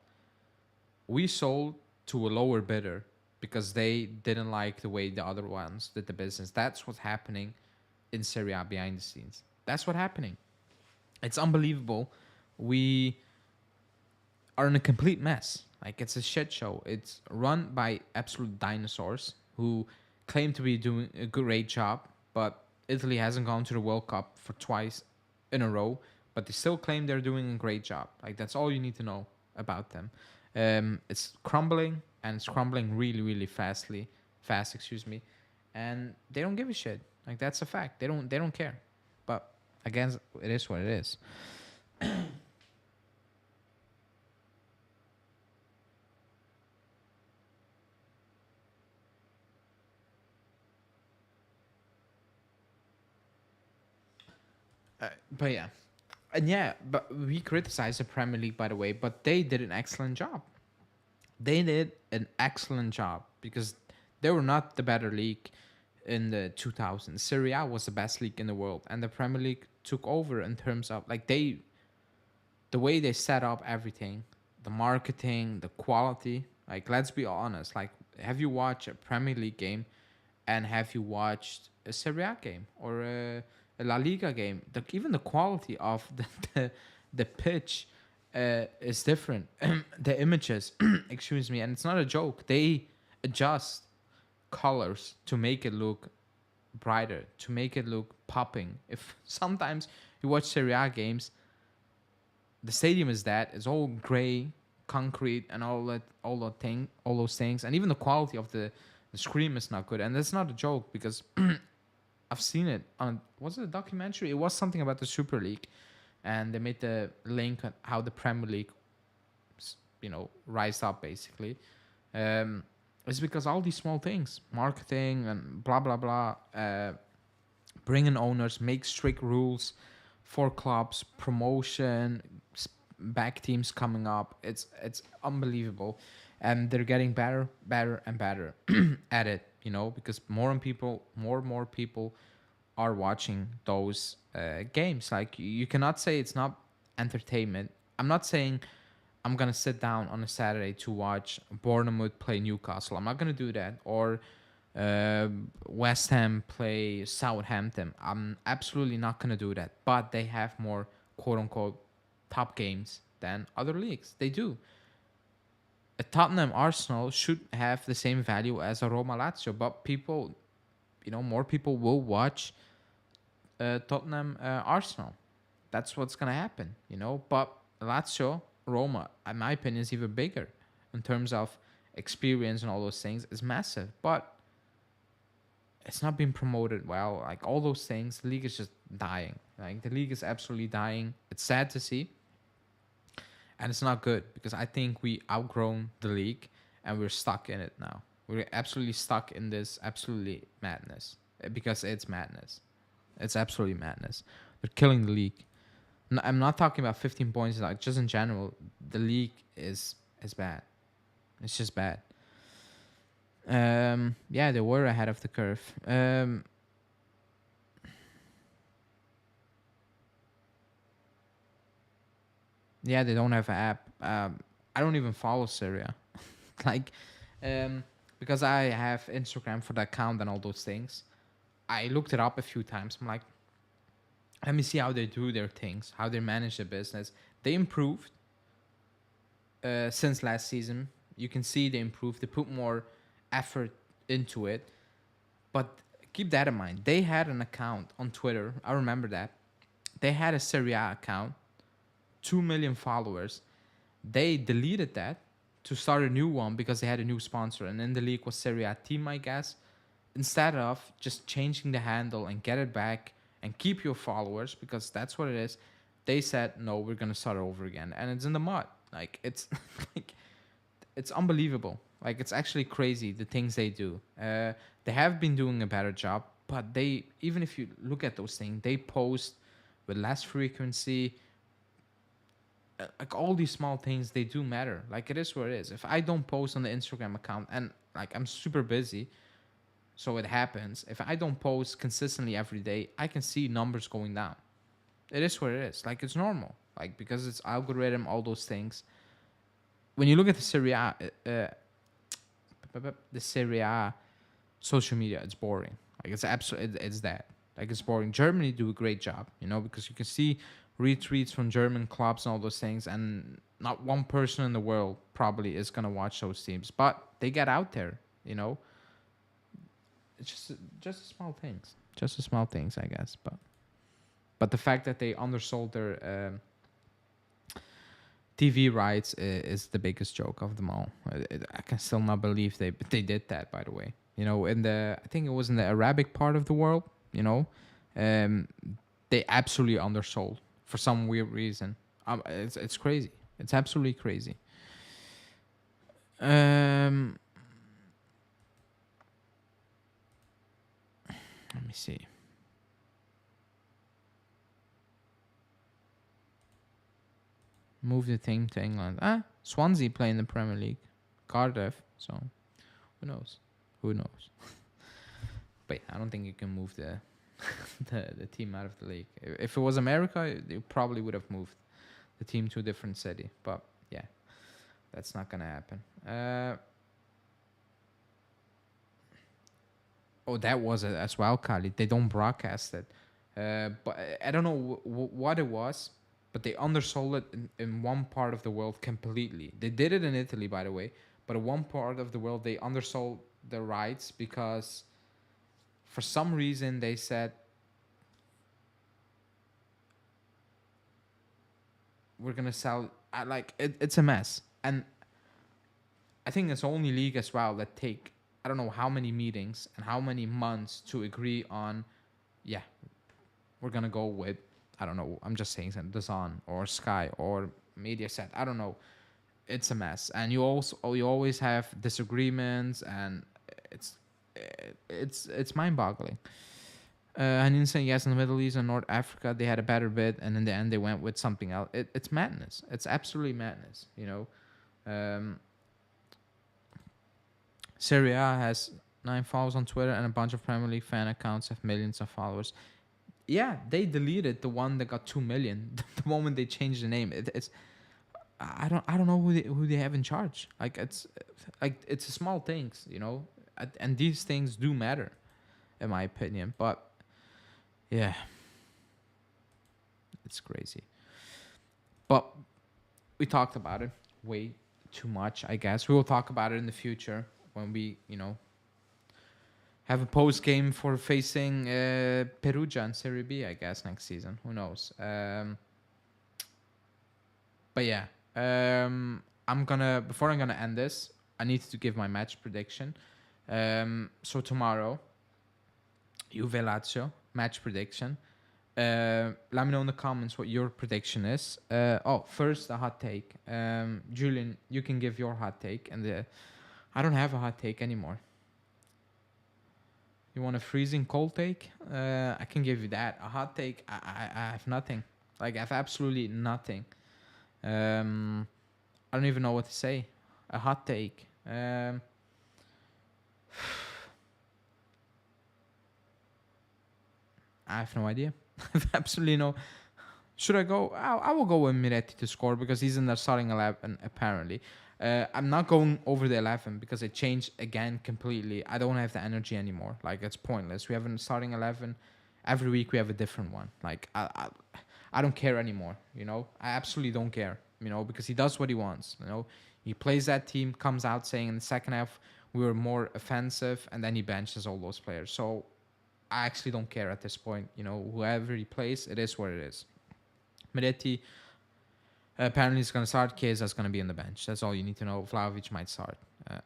We sold to a lower bidder because they didn't like the way the other ones did the business. That's what's happening in Serie A behind the scenes. That's what's happening. It's unbelievable. We are in a complete mess. Like it's a shit show. It's run by absolute dinosaurs who claim to be doing a great job, but Italy hasn't gone to the World Cup for twice in a row, but they still claim they're doing a great job. Like that's all you need to know about them. It's crumbling and it's crumbling really, really fast. Excuse me, and they don't give a shit. Like that's a fact. They don't care. But again, it is what it is. But yeah, and yeah, but we criticize the Premier League, by the way, but they did an excellent job. They did an excellent job because they were not the better league in the 2000s. Serie A was the best league in the world, and the Premier League took over in terms of like the way they set up everything, the marketing, the quality. Like, let's be honest. Like, have you watched a Premier League game, and have you watched a Serie A game or a La Liga game? Even the quality of the pitch is different. The images, excuse me, and it's not a joke. They adjust colors to make it look brighter, to make it look popping. If sometimes you watch Serie A games, the stadium is that it's all gray, concrete, and all those things, and even the quality of the screen is not good. And that's not a joke because I've seen it on, was it a documentary? It was something about the Super League, and they made the link on how the Premier League, rise up basically. It's because all these small things, marketing and blah blah blah, bring in owners, make strict rules for clubs, promotion, back teams coming up. It's unbelievable, and they're getting better and better at it. Because more and more people are watching those games. Like you cannot say it's not entertainment. I'm not saying I'm gonna sit down on a Saturday to watch Bournemouth play Newcastle. I'm not gonna do that. Or West Ham play Southampton. I'm absolutely not gonna do that. But they have more quote unquote top games than other leagues. They do. A Tottenham Arsenal should have the same value as a Roma Lazio, but people, more people will watch Tottenham Arsenal. That's what's gonna happen, But Lazio Roma, in my opinion, is even bigger in terms of experience and all those things. It's massive, but it's not being promoted well. Like all those things, the league is just dying. Like the league is absolutely dying. It's sad to see, and it's not good because I think we outgrown the league and we're stuck in it now. We're absolutely stuck in this absolutely madness because it's madness. It's absolutely madness. They're killing the league. I'm not talking about 15 points. Like just in general, the league is bad. It's just bad. Yeah, they were ahead of the curve. Yeah, they don't have an app. I don't even follow Syria, like, because I have Instagram for the account and all those things. I looked it up a few times. I'm like, let me see how they do their things, how they manage the business. They improved since last season. You can see they improved. They put more effort into it. But keep that in mind. They had an account on Twitter. I remember that. They had a Serie A account, 2 million followers. They deleted that to start a new one because they had a new sponsor. And then the league was Serie A team, I guess. Instead of just changing the handle and get it back and keep your followers, because that's what it is, they said, no, we're going to start over again. And it's in the mud. Like, it's like, it's unbelievable. Like, it's actually crazy, the things they do. They have been doing a better job, but they, even if you look at those things, they post with less frequency. like all these small things, they do matter. Like it is what it is. If I don't post on the Instagram account, and like I'm super busy, so it happens. If I don't post consistently every day, I can see numbers going down. It is what it is. Like it's normal. Like because it's algorithm, all those things. When you look at the Serie A, the Serie A social media, it's boring. Like it's absolutely, it's that. Like it's boring. Germany do a great job, because you can see retweets from German clubs and all those things, and not one person in the world probably is gonna watch those teams, but they get out there. It's just small things, just the small things, I guess. But the fact that they undersold their TV rights is the biggest joke of them all. I can still not believe they did that. By the way, in the I think it was in the Arabic part of the world. Um, they absolutely undersold for some weird reason. It's crazy. It's absolutely crazy. Let me see. Move the team to England. Swansea play in the Premier League. Cardiff. So, who knows? Who knows? But I don't think you can move the the team out of the league. If it was America, you probably would have moved the team to a different city. But yeah, that's not gonna happen. That was it as well, Kali. They don't broadcast it. But I don't know what it was, but they undersold it in one part of the world completely. They did it in Italy, by the way, but in one part of the world, they undersold the rights because for some reason they said, we're going to sell. It's a mess. And I think it's the only league as well that take, I don't know how many meetings and how many months to agree on, yeah, we're going to go with, I don't know, I'm just saying something, DAZN or Sky or Mediaset. I don't know. It's a mess. And you always have disagreements, and it's mind-boggling. Hanin saying yes, in the Middle East and North Africa, they had a better bid, and in the end, they went with something else. It's madness. It's absolutely madness, Serie A has 9 followers on Twitter, and a bunch of Premier League fan accounts have millions of followers. Yeah, they deleted the one that got 2 million the moment they changed the name. It's I don't know who they have in charge. It's small things, and these things do matter, in my opinion. But yeah, it's crazy. But we talked about it way too much, I guess. We will talk about it in the future when we, have a post game for facing Perugia in Serie B, I guess, next season. Who knows? But yeah, before I'm gonna end this, I need to give my match prediction. So tomorrow, Juve Lazio match prediction. Let me know in the comments what your prediction is. First a hot take. Julian, you can give your hot take, and I don't have a hot take anymore. You want a freezing cold take? I can give you that. A hot take, I have nothing. I have absolutely nothing. I don't even know what to say. A hot take. I have no idea. I have absolutely no. Should I go? I will go with Miretti to score because he's in the starting 11 apparently. I'm not going over the 11 because it changed again completely. I don't have the energy anymore. It's pointless. We have a starting 11. Every week we have a different one. I don't care anymore. I absolutely don't care. Because he does what he wants. He plays that team, comes out saying in the second half we were more offensive, and then he benches all those players. So I actually don't care at this point. Whoever he plays, it is what it is. Miretti apparently is going to start. Chiesa is going to be on the bench. That's all you need to know. Vlahovic might start.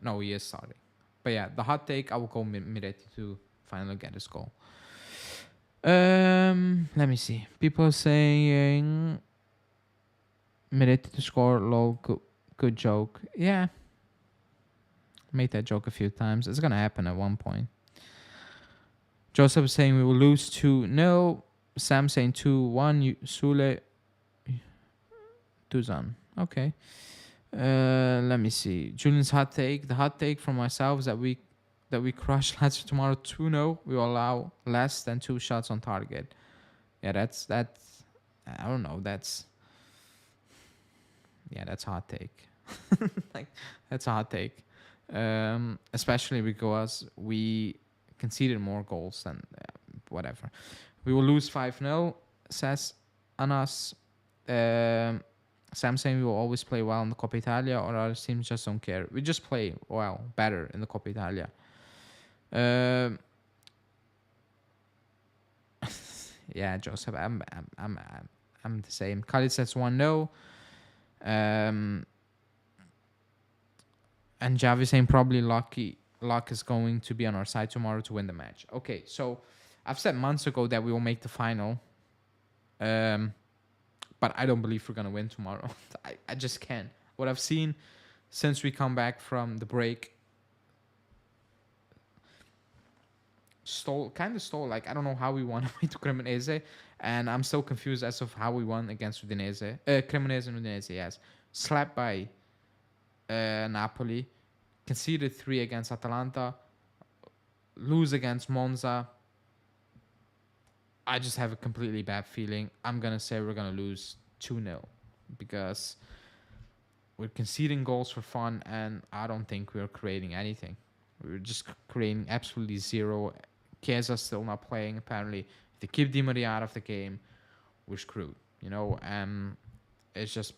No, he is starting. But yeah, the hot take, I will go Miretti to finally get his goal. Let me see. People are saying Miretti to score. Lol, good joke. Yeah. Made that joke a few times. It's going to happen at one point. Joseph is saying we will lose 2-0. Sam saying 2-1. Sule Tuzan. Okay. Let me see. Julian's hot take. The hot take from myself is that we crush Lazio tomorrow 2-0. We will allow less than 2 shots on target. Yeah, that's I don't know. That's a hot take. Like that's a hot take. Especially because we conceded more goals than whatever. We will lose 5-0, says Anas. Sam saying we will always play well in the Coppa Italia, or other teams just don't care. We just play well, better in the Coppa Italia. Yeah, Joseph, I'm the same. Khalid says 1-0. And Javi saying probably luck is going to be on our side tomorrow to win the match. Okay, so I've said months ago that we will make the final. But I don't believe we're going to win tomorrow. I just can't. What I've seen since we come back from the break stole. Like, I don't know how we won away to Cremonese. And I'm so confused as of how we won against Udinese. Cremonese and Udinese, yes. Slapped by Napoli. Conceded 3 against Atalanta. Lose against Monza. I just have a completely bad feeling. I'm going to say we're going to lose 2-0 because we're conceding goals for fun, and I don't think we're creating anything. We're just creating absolutely zero. Chiesa's still not playing, apparently. If they keep Di Maria out of the game, we're screwed, you know? It's just,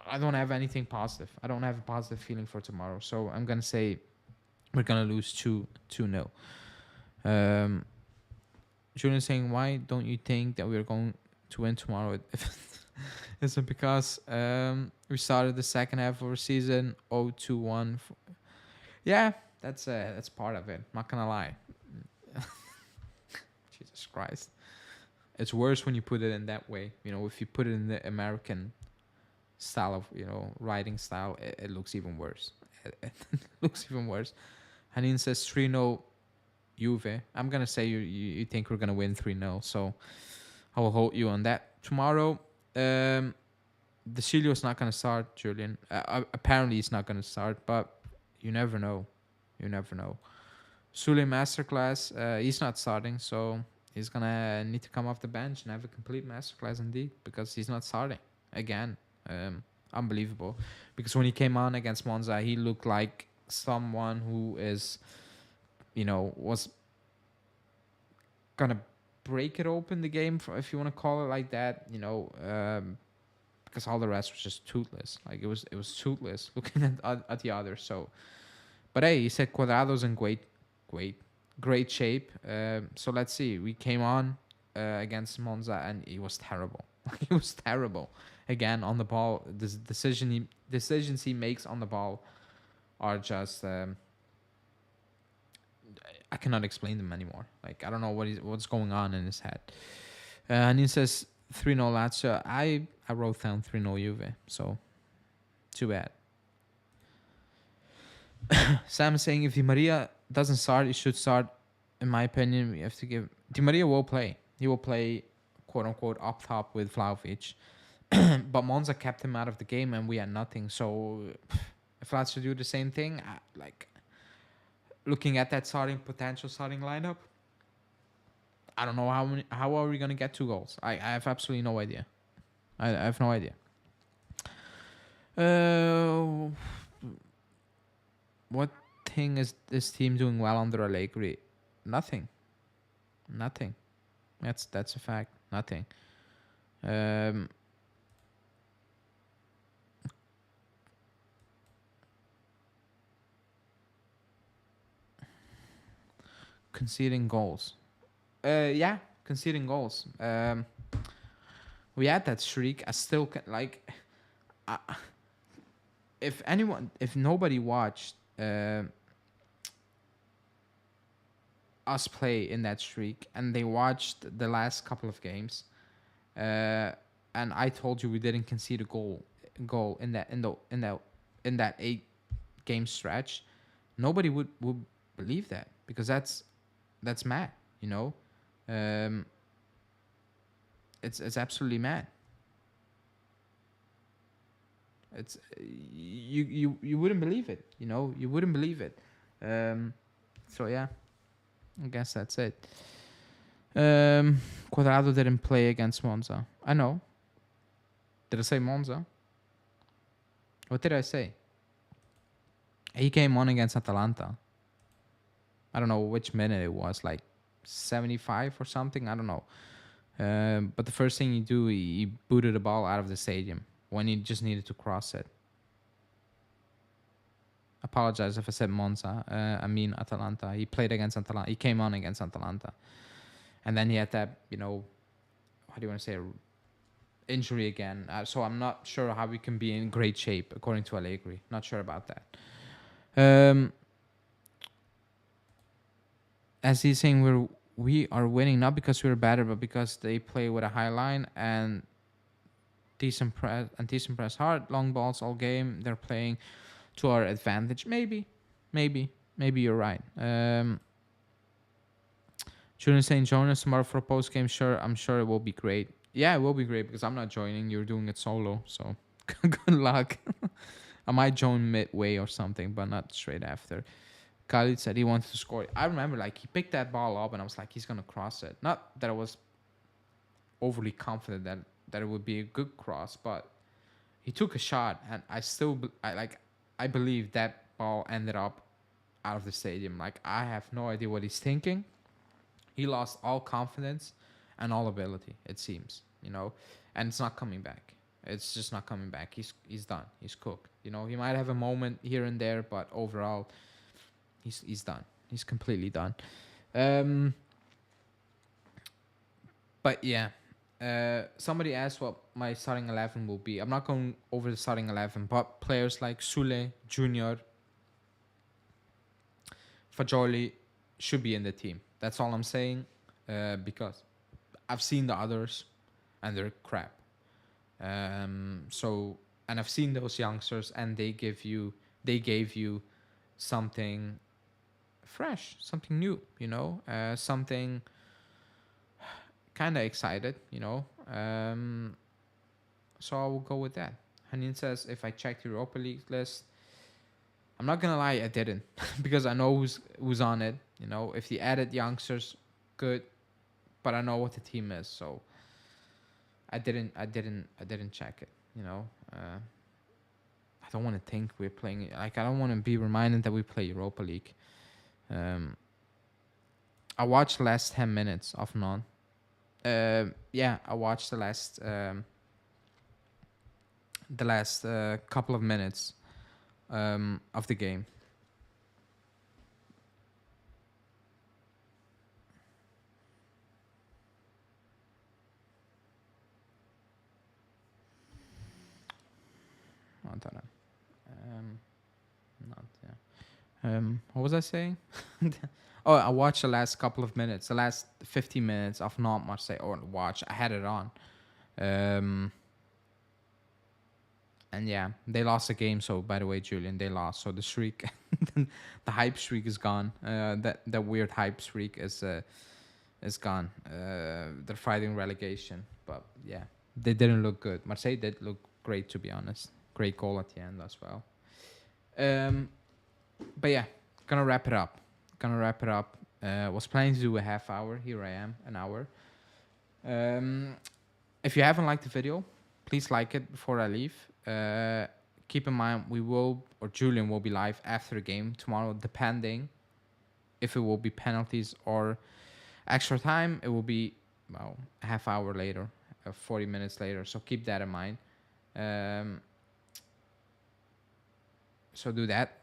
I don't have anything positive. I don't have a positive feeling for tomorrow. So I'm going to say we're going to lose 2-0. Julian saying, why don't you think that we're going to win tomorrow? Is it because we started the second half of our season 0-2-1? Yeah, that's part of it. Not gonna lie. Jesus Christ. It's worse when you put it in that way. You know, if you put it in the American style of, you know, writing style, it looks even worse. It looks even worse. Hanin says 3-0 Juve. I'm going to say you think we're going to win 3-0. So I will hold you on that. Tomorrow, De Cilio's not going to start, Julian. Apparently he's not going to start, but you never know. You never know. Sule Masterclass, he's not starting, so he's going to need to come off the bench and have a complete masterclass indeed, because he's not starting. Again, unbelievable. Because when he came on against Monza, he looked like someone who is, you know, was gonna break it open, the game, if you want to call it like that, you know, because all the rest was just toothless. Like it was toothless looking at the others. So, but hey, he said Cuadrado's in great shape. So let's see. We came on against Monza and he was terrible. He was terrible. Again, on the ball, the decisions he makes on the ball are just. I cannot explain them anymore. Like, I don't know what's going on in his head. And he says 3-0 Lazio. I wrote down 3-0 Juve. So, too bad. Sam is saying if Di Maria doesn't start, he should start. In my opinion, we have to give... Di Maria will play. He will play, quote-unquote, up top with Vlahovic. But Monza kept him out of the game and we had nothing. So, if Lazio do the same thing, looking at that potential starting lineup, I don't know how are we going to get 2 goals. I have absolutely no idea. I have no idea. What thing is this team doing well under Allegri? Nothing. That's a fact. Nothing. Conceding goals. Yeah, conceding goals. We had that streak. I still if nobody watched us play in that streak and they watched the last couple of games, and I told you we didn't concede a goal in that 8-game stretch, nobody would believe that, because that's mad, you know. It's absolutely mad. It's you wouldn't believe it. You know, you wouldn't believe it. So yeah, I guess that's it. Quadrado didn't play against Monza. I know. Did I say Monza? What did I say? He came on against Atalanta. I don't know which minute it was, like 75 or something. I don't know. But the first thing you do, he booted the ball out of the stadium when he just needed to cross it. Apologize if I said Monza. I mean Atalanta. He played against Atalanta. He came on against Atalanta. And then he had that, how do you want to say, injury again. So I'm not sure how we can be in great shape, according to Allegri. Not sure about that. As he's saying, we are winning not because we're better, but because they play with a high line and decent press hard, long balls all game. They're playing to our advantage. Maybe you're right. Julian St. Jonas tomorrow for a post game. Sure, I'm sure it will be great. Yeah, it will be great because I'm not joining. You're doing it solo, so good luck. I might join midway or something, but not straight after. Khalid said he wanted to score. I remember, like, he picked that ball up, and I was like, he's gonna cross it. Not that I was overly confident that it would be a good cross, but he took a shot, and I believe that ball ended up out of the stadium. Like, I have no idea what he's thinking. He lost all confidence and all ability, it seems, and it's not coming back. It's just not coming back. He's done. He's cooked. He might have a moment here and there, but overall, he's done. He's completely done. But yeah, somebody asked what my starting 11 will be. I'm not going over the starting 11, but players like Sule, Junior, Fagioli should be in the team. That's all I'm saying, because I've seen the others, and they're crap. And I've seen those youngsters, and they gave you something fresh, something new, something kind of excited, so I will go with that. Hanin says, if I check the Europa League list, I'm not gonna lie, I didn't because I know who's on it. If the added youngsters, good, but I know what the team is, so I didn't check it. I don't want to think we're playing. Like, I don't want to be reminded that we play Europa League. I watched the last 10 minutes of Non. Yeah, I watched the last couple of minutes of the game. What was I saying? Oh, I watched the last couple of minutes, the last 15 minutes of Nantes Marseille. Or watch, I had it on. And yeah, they lost the game. So, by the way, Julian, they lost. So the streak, the hype streak is gone. That weird hype streak is gone. They're fighting relegation, but yeah, they didn't look good. Marseille did look great, to be honest. Great goal at the end as well. But yeah, gonna wrap it up. Was planning to do a half hour. Here I am, an hour. If you haven't liked the video, please like it before I leave. Keep in mind, Julian will be live after the game tomorrow, depending if it will be penalties or extra time. It will be a half hour later, 40 minutes later. So keep that in mind. So do that.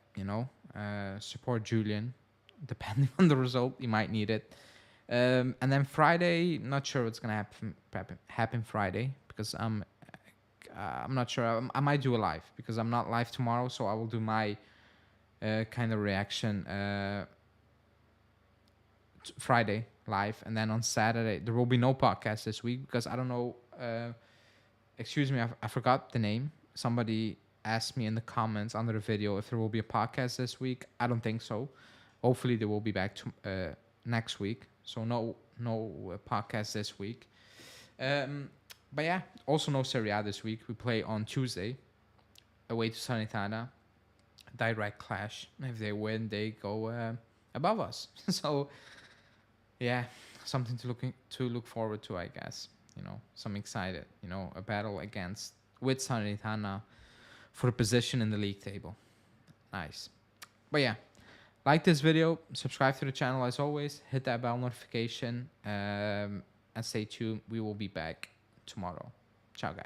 Support Julian. Depending on the result, you might need it. And then Friday, not sure what's gonna happen Friday, because I'm not sure. I might do a live because I'm not live tomorrow, so I will do my kind of reaction Friday live, and then on Saturday there will be no podcast this week because I don't know. Excuse me, I forgot the name. Somebody asked me in the comments under the video if there will be a podcast this week. I don't think so. Hopefully they will be back to next week. So no podcast this week. But yeah, also no Serie A this week. We play on Tuesday. away to Salernitana. Direct clash. If they win, they go above us. So yeah, something to look forward to, I guess. Some excited. A battle against with Salernitana for a position in the league table. Nice. But yeah, like this video, subscribe to the channel as always, hit that bell notification, and stay tuned. We will be back tomorrow. Ciao, guys.